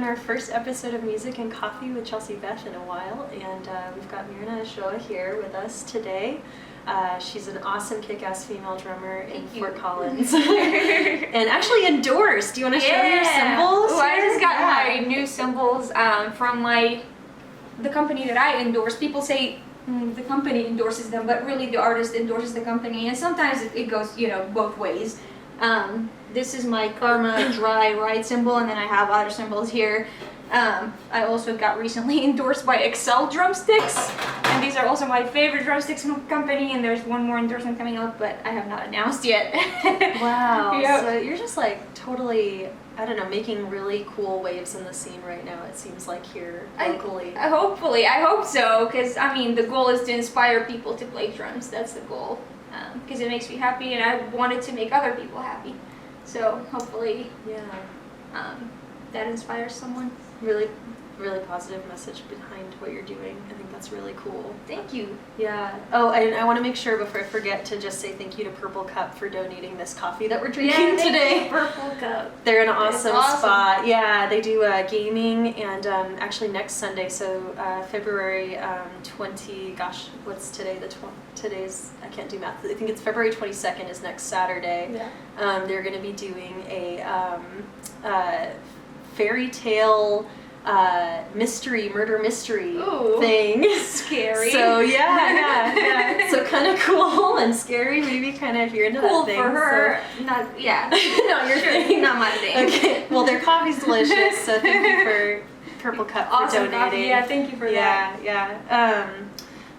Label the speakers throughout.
Speaker 1: our first episode of Music and Coffee with Chelsea Beth in a while, and we've got Mirna Ayshoa here with us today. She's an awesome kick-ass female drummer in Fort Collins, and actually endorsed. Do you want to show your cymbals?
Speaker 2: Oh, I just got my new cymbals from the company that I endorse. People say the company endorses them, but really the artist endorses the company, and sometimes it goes, both ways. This is my Karma dry ride cymbal, and then I have other cymbals here. I also got recently endorsed by Excel drumsticks, and these are also my favorite drumsticks from the company, and there's one more endorsement coming up, but I have not announced yet.
Speaker 1: Wow.
Speaker 2: Yep.
Speaker 1: So you're just like totally, I don't know, making really cool waves in the scene right now, it seems like, here locally.
Speaker 2: Hopefully, I hope so, because the goal is to inspire people to play drums. That's the goal, because it makes me happy, and I wanted to make other people happy. So hopefully, that inspires someone.
Speaker 1: Really, really positive message behind what you're doing. I think that's really cool.
Speaker 2: Thank you.
Speaker 1: Yeah. Oh, and I want to make sure before I forget to just say thank you to Purple Cup for donating this coffee that we're drinking today.
Speaker 2: Purple Cup.
Speaker 1: They're an awesome spot. Yeah, they do gaming, and actually next Sunday, so February 20. Gosh, what's today? Today's, I can't do math. I think it's February 22nd is next Saturday.
Speaker 2: Yeah.
Speaker 1: They're going to be doing a fairy tale murder mystery thing.
Speaker 2: Scary.
Speaker 1: So yeah. So kind of cool and scary, maybe kind of if you're into
Speaker 2: cool
Speaker 1: that thing.
Speaker 2: for her.
Speaker 1: So.
Speaker 2: Not
Speaker 1: your thing.
Speaker 2: Not my thing.
Speaker 1: Okay. Well, their coffee's delicious, so thank you for Purple Cup for donating.
Speaker 2: Coffee. Yeah, thank you for that.
Speaker 1: Yeah.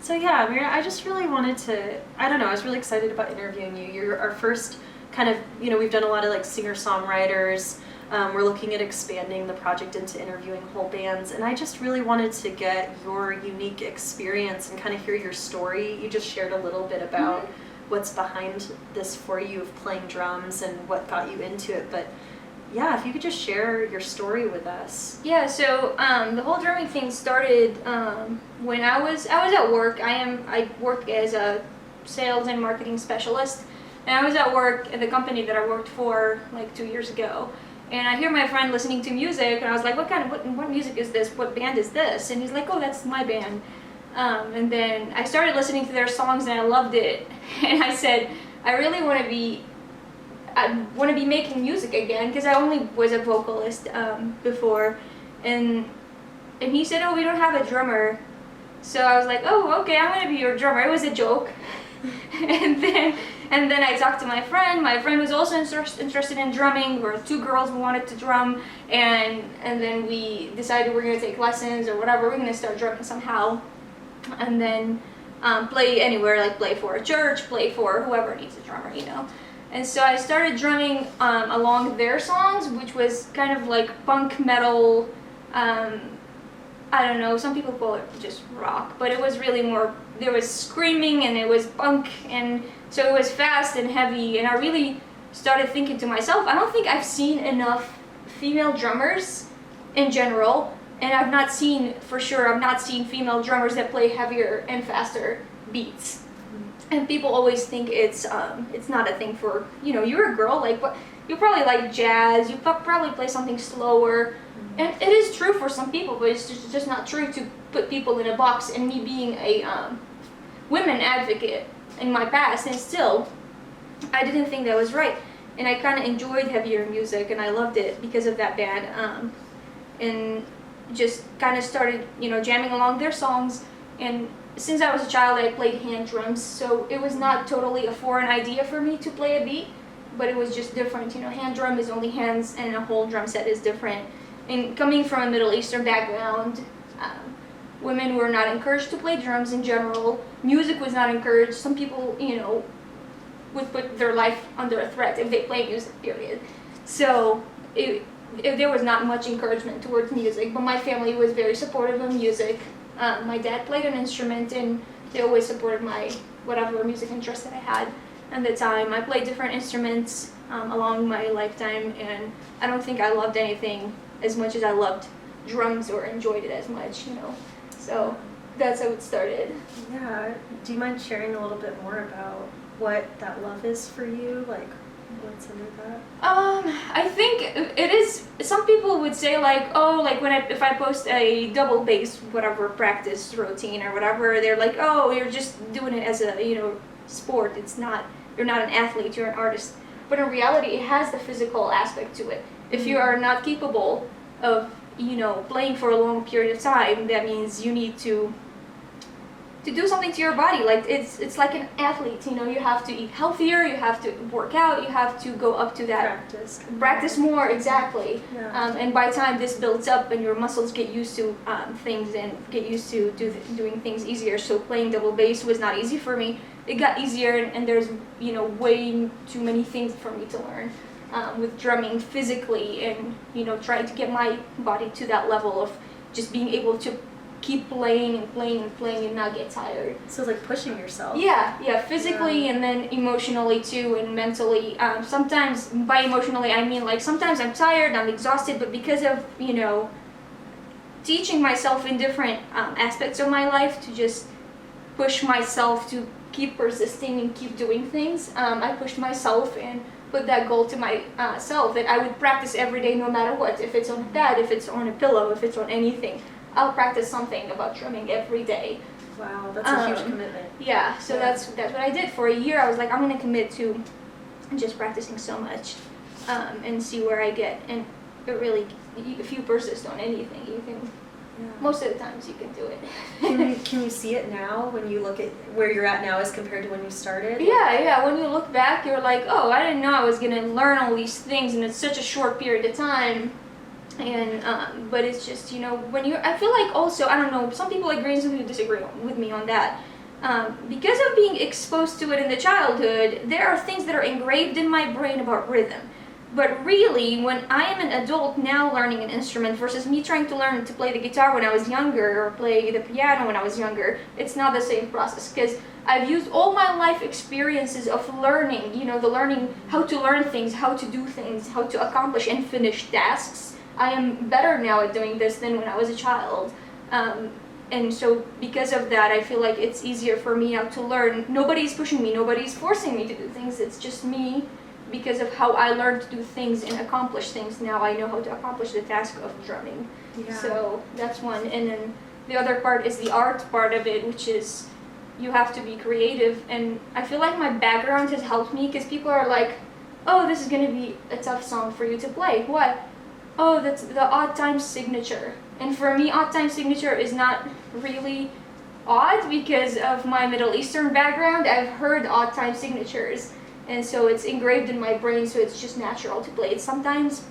Speaker 1: So yeah, Mirna, I just really wanted to, I don't know, I was really excited about interviewing you. You're our first kind of, we've done a lot of like singer-songwriters. We're looking at expanding the project into interviewing whole bands, and I just really wanted to get your unique experience and kind of hear your story. You just shared a little bit about what's behind this for you of playing drums and what got you into it, but yeah, if you could just share your story with us.
Speaker 2: Yeah, so the whole drumming thing started when I was at work. I work as a sales and marketing specialist, and I was at work at the company that I worked for like 2 years ago. And I hear my friend listening to music, and I was like, what music is this? What band is this? And he's like, oh, that's my band. And then I started listening to their songs, and I loved it. And I said, I really want to be making music again, because I only was a vocalist before. And he said, oh, we don't have a drummer. So I was like, oh, okay, I'm going to be your drummer. It was a joke. And then I talked to my friend. My friend was also interested in drumming. We were two girls who wanted to drum, and then we decided we're going to take lessons or whatever. We're going to start drumming somehow, and then play anywhere, like play for a church, play for whoever needs a drummer, And so I started drumming along their songs, which was kind of like punk metal. I don't know, some people call it just rock, but it was really more, there was screaming and it was punk, and so it was fast and heavy, and I really started thinking to myself, I don't think I've seen enough female drummers in general, and I've not seen female drummers that play heavier and faster beats. And people always think it's not a thing for, you're a girl, like, what, you probably like jazz, you probably play something slower. And it is true for some people, but it's just not true to put people in a box. And me being a women advocate in my past, and still, I didn't think that was right. And I kind of enjoyed heavier music, and I loved it because of that band. And just kind of started, jamming along their songs. And since I was a child, I played hand drums, so it was not totally a foreign idea for me to play a beat, but it was just different. Hand drum is only hands, and a whole drum set is different. And coming from a Middle Eastern background, women were not encouraged to play drums in general. Music was not encouraged. Some people, would put their life under a threat if they play music, period. So there was not much encouragement towards music, but my family was very supportive of music. My dad played an instrument, and they always supported my whatever music interest that I had at the time. I played different instruments along my lifetime, and I don't think I loved anything as much as I loved drums or enjoyed it as much, So that's how it started.
Speaker 1: Yeah. Do you mind sharing a little bit more about what that love is for you? Like, What's under that?
Speaker 2: I think it is. Some people would say like, oh, like if I post a double bass whatever practice routine or whatever, they're like, oh, you're just doing it as a sport. It's not. You're not an athlete. You're an artist. But in reality, it has the physical aspect to it. If you are not capable of playing for a long period of time, that means you need to do something to your body. Like it's like an athlete, you have to eat healthier, you have to work out, you have to go up to that practice more, exactly.
Speaker 1: Yeah.
Speaker 2: And by the time this builds up and your muscles get used to things and get used to doing things easier. So playing double bass was not easy for me. It got easier, and there's way too many things for me to learn with drumming physically, and trying to get my body to that level of just being able to keep playing and playing and playing and not get tired.
Speaker 1: So like pushing yourself.
Speaker 2: Yeah, physically and then emotionally too, and mentally. Sometimes by emotionally I mean like sometimes I'm tired, I'm exhausted, but because of teaching myself in different aspects of my life to just push myself to keep persisting and keep doing things, I pushed myself and put that goal to myself that I would practice every day no matter what. If it's on a bed, if it's on a pillow, if it's on anything, I'll practice something about drumming every day.
Speaker 1: Wow, that's a huge commitment.
Speaker 2: Yeah, so that's what I did for a year. I was like, I'm gonna commit to just practicing so much, and see where I get. And it really, if you persist on anything, you can. Yeah. Most of the times you can do it.
Speaker 1: Can you see it now when you look at where you're at now as compared to when you started?
Speaker 2: Yeah. When you look back, you're like, oh, I didn't know I was gonna learn all these things in such a short period of time. And but it's just when I feel like also, I don't know, some people agree and some people disagree with me on that. Because of being exposed to it in the childhood, there are things that are engraved in my brain about rhythm. But really, when I am an adult now learning an instrument versus me trying to learn to play the guitar when I was younger or play the piano when I was younger, it's not the same process, because I've used all my life experiences of learning, the learning how to learn things, how to do things, how to accomplish and finish tasks. I am better now at doing this than when I was a child. And so because of that, I feel like it's easier for me now to learn. Nobody's pushing me, nobody's forcing me to do things. It's just me. Because of how I learned to do things and accomplish things, now I know how to accomplish the task of drumming. Yeah. So that's one. And then the other part is the art part of it, which is you have to be creative. And I feel like my background has helped me, because people are like, oh, this is going to be a tough song for you to play. What? Oh, that's the odd time signature. And for me, odd time signature is not really odd because of my Middle Eastern background. I've heard odd time signatures. And so it's engraved in my brain, so it's just natural to play it sometimes,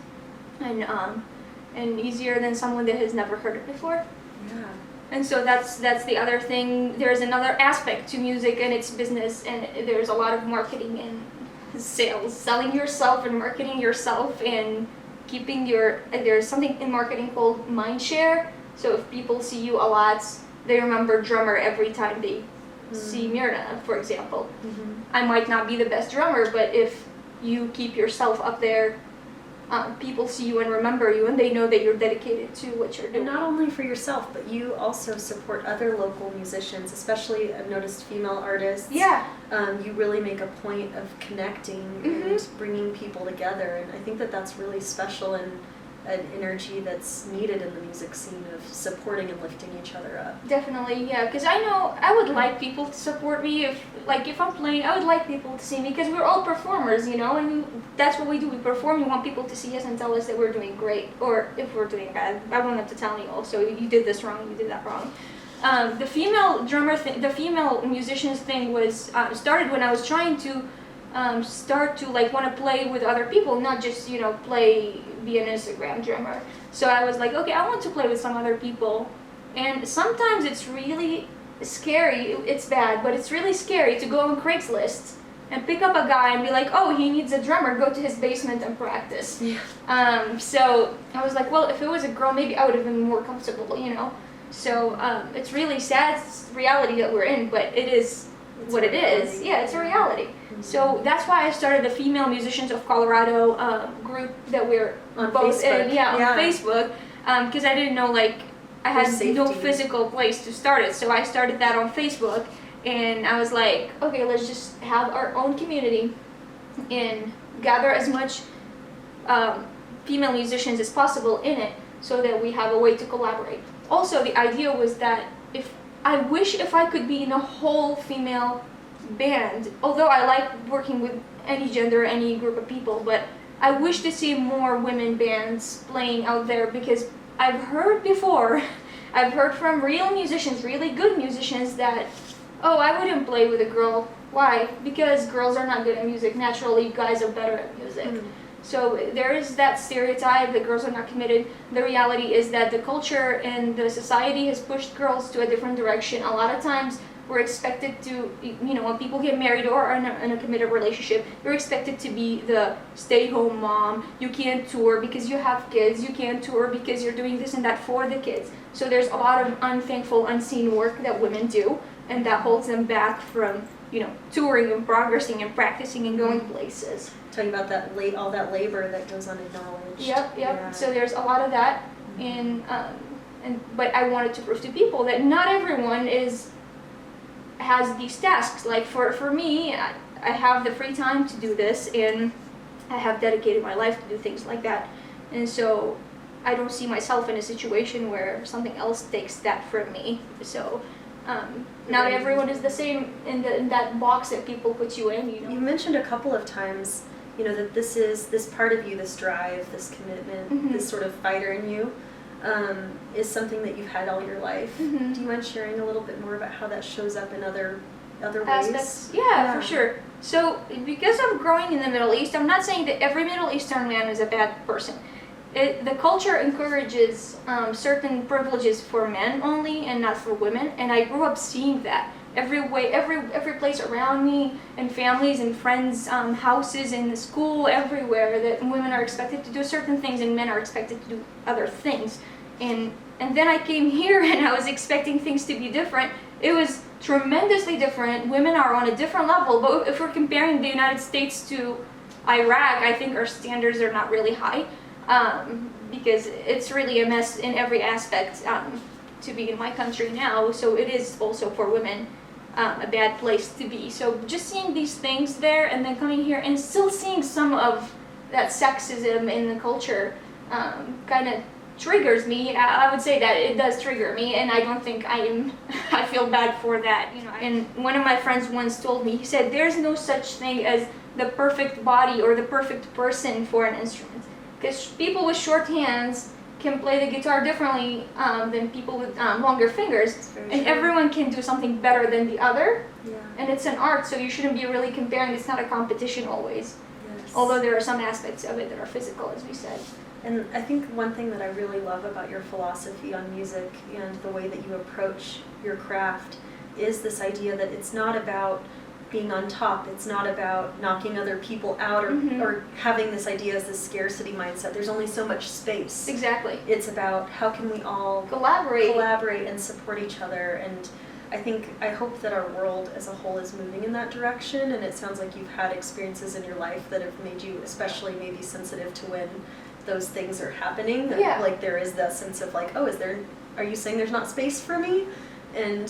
Speaker 2: and easier than someone that has never heard it before.
Speaker 1: Yeah.
Speaker 2: And so that's the other thing. There's another aspect to music and its business, and there's a lot of marketing and sales, selling yourself and marketing yourself, and keeping there's something in marketing called mind share. So if people see you a lot, they remember drummer every time they see Mirna, for example. Mm-hmm. I might not be the best drummer, but if you keep yourself up there, people see you and remember you, and they know that you're dedicated to what you're doing.
Speaker 1: And not only for yourself, but you also support other local musicians, especially I've noticed female artists.
Speaker 2: Yeah.
Speaker 1: You really make a point of connecting and bringing people together, and I think that that's really special and an energy that's needed in the music scene of supporting and lifting each other up.
Speaker 2: Definitely, yeah, because I know I would like people to support me. If I'm playing, I would like people to see me, because we're all performers, and that's what we do. We perform. We want people to see us and tell us that we're doing great, or if we're doing bad. I want them to tell me also, you did this wrong, you did that wrong. The female drummer thing, the female musicians thing was started when I was trying to start to want to play with other people, not just be an Instagram drummer. So I was like, okay, I want to play with some other people. And sometimes it's really scary. It's bad, but it's really scary to go on Craigslist and pick up a guy and be like, oh, he needs a drummer, go to his basement and practice. Yeah. So I was like, well, if it was a girl, maybe I would have been more comfortable, So it's really sad reality that we're in, but it is what it is. Yeah, it's a reality. Mm-hmm. So that's why I started the Female Musicians of Colorado group that we're
Speaker 1: on
Speaker 2: both
Speaker 1: Facebook.
Speaker 2: in. Yeah, on Facebook, because I didn't know I had no physical place to start it. So I started that on Facebook, and I was like, okay, let's just have our own community and gather as much female musicians as possible in it so that we have a way to collaborate. Also, the idea was that I wish if I could be in a whole female band, although I like working with any gender, any group of people, but I wish to see more women bands playing out there, because I've heard before, I've heard from real musicians, really good musicians, that, oh, I wouldn't play with a girl. Why? Because girls are not good at music. Naturally, guys are better at music. So there is that stereotype that girls are not committed. The reality is that the culture and the society has pushed girls to a different direction. A lot of times we're expected to, when people get married or are in a committed relationship, you're expected to be the stay-home mom. You can't tour because you have kids. You can't tour because you're doing this and that for the kids. So there's a lot of unthankful, unseen work that women do, and that holds them back from, touring and progressing and practicing and going places.
Speaker 1: Talking about all that labor that goes unacknowledged.
Speaker 2: Yep.
Speaker 1: Yeah.
Speaker 2: So there's a lot of that, but I wanted to prove to people that not everyone has these tasks. Like for me, I have the free time to do this, and I have dedicated my life to do things like that, and so I don't see myself in a situation where something else takes that from me. So not everyone is the same in that box that people put you in.
Speaker 1: You mentioned a couple of times, that this part of you, this drive, this commitment, this sort of fighter in you, is something that you've had all your life. Do you mind sharing a little bit more about how that shows up in other
Speaker 2: aspects?
Speaker 1: ways?
Speaker 2: Yeah, for sure. So because of growing in the Middle East, I'm not saying that every Middle Eastern man is a bad person. The culture encourages certain privileges for men only and not for women, and I grew up seeing that every place around me, and families and friends, houses, in the school, everywhere, that women are expected to do certain things and men are expected to do other things. And then I came here and I was expecting things to be different. It was tremendously different. Women are on a different level, but if we're comparing the United States to Iraq, I think our standards are not really high. Because it's really a mess in every aspect to be in my country now, so it is also for women a bad place to be. So just seeing these things there and then coming here and still seeing some of that sexism in the culture kind of triggers me. I would say that it does trigger me, and I don't think I feel bad for that. And one of my friends once told me, he said, there's no such thing as the perfect body or the perfect person for an instrument. Because people with short hands can play the guitar differently than people with longer fingers, and everyone can do something better than the other.
Speaker 1: Yeah.
Speaker 2: And it's an art, so you shouldn't be really comparing. It's not a competition always.
Speaker 1: Yes.
Speaker 2: Although there are some aspects of it that are physical, as we said.
Speaker 1: And I think one thing that I really love about your philosophy on music and the way that you approach your craft is this idea that it's not about being on top. It's not about knocking other people out or having this idea as this scarcity mindset. There's only so much space.
Speaker 2: Exactly.
Speaker 1: It's about how can we all collaborate and support each other. And I hope that our world as a whole is moving in that direction. And it sounds like you've had experiences in your life that have made you especially maybe sensitive to when those things are happening.
Speaker 2: Yeah.
Speaker 1: Like there is that sense of like, oh, are you saying there's not space for me? And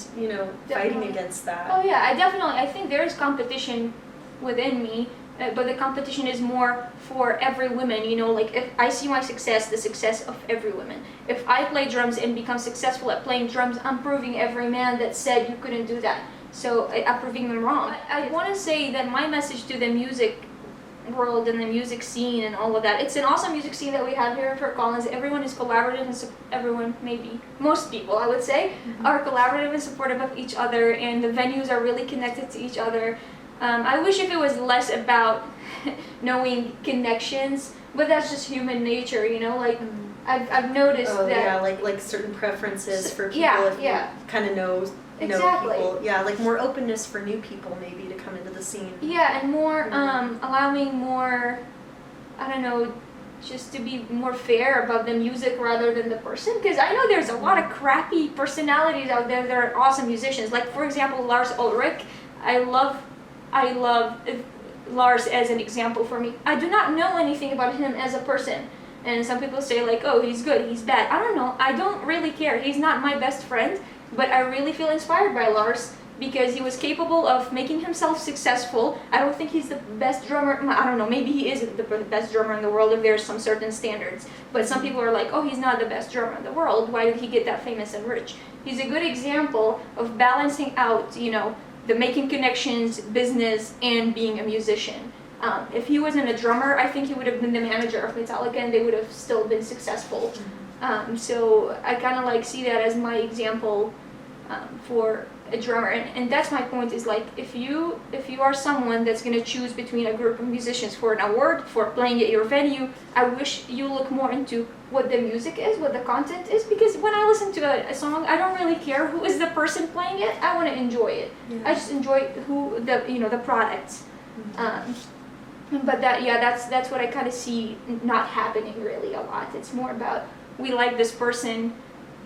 Speaker 1: fighting against that.
Speaker 2: Oh yeah, I think there is competition within me, but the competition is more for every woman. Like if I see my success, the success of every woman. If I play drums and become successful at playing drums, I'm proving every man that said you couldn't do that. So I'm proving them wrong. I want to say that my message to the music world and the music scene and all of that, it's an awesome music scene that we have here in Fort Collins. Everyone is collaborative and most people I would say are collaborative and supportive of each other, and the venues are really connected to each other. I wish if it was less about knowing connections, but that's just human nature, like I've noticed that.
Speaker 1: Yeah, like certain preferences for people if you kind of know people. Yeah, like more openness for new people maybe to come into the scene.
Speaker 2: Yeah, and more allowing more, I don't know, just to be more fair about the music rather than the person. Because I know there's a lot of crappy personalities out there that are awesome musicians. Like for example, Lars Ulrich. I love Lars as an example for me. I do not know anything about him as a person. And some people say like, oh, he's good, he's bad. I don't know. I don't really care. He's not my best friend. But I really feel inspired by Lars, because he was capable of making himself successful. I don't think he's the best drummer. I don't know, maybe he isn't the best drummer in the world if there's some certain standards. But some people are like, oh, he's not the best drummer in the world. Why did he get that famous and rich? He's a good example of balancing out, you know, the making connections, business, and being a musician. If he wasn't a drummer, I think he would have been the manager of Metallica and they would have still been successful. So I kind of like see that as my example for a drummer, and that's my point, is like if you are someone that's going to choose between a group of musicians for an award, for playing at your venue, I wish you look more into what the music is, what the content is, because when I listen to a song, I don't really care who is the person playing it. I want to enjoy it.
Speaker 1: Yeah.
Speaker 2: I just enjoy the product. But that's what I kind of see not happening really a lot. It's more about, we like this person,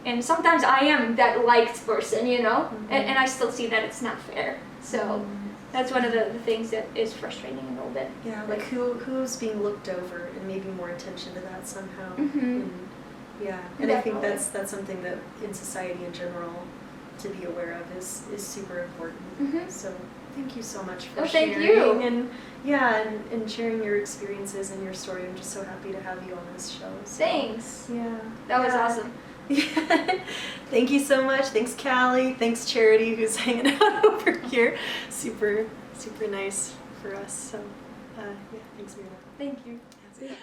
Speaker 2: and sometimes I am that liked person, you know, and I still see that it's not fair. So that's one of the things that is frustrating a little bit.
Speaker 1: Yeah, like who's being looked over, and maybe more attention to that somehow. Yeah, and I think that's something that in society in general to be aware of is super important. So thank you so much for sharing.
Speaker 2: Thank you.
Speaker 1: And sharing your experiences and your story. I'm just so happy to have you on this show. So.
Speaker 2: Thanks.
Speaker 1: Yeah.
Speaker 2: That was awesome.
Speaker 1: Yeah. Thank you so much. Thanks, Callie. Thanks, Charity, who's hanging out over here. Super, super nice for us. So, yeah, thanks, Mirna.
Speaker 2: Thank you.
Speaker 1: That's it.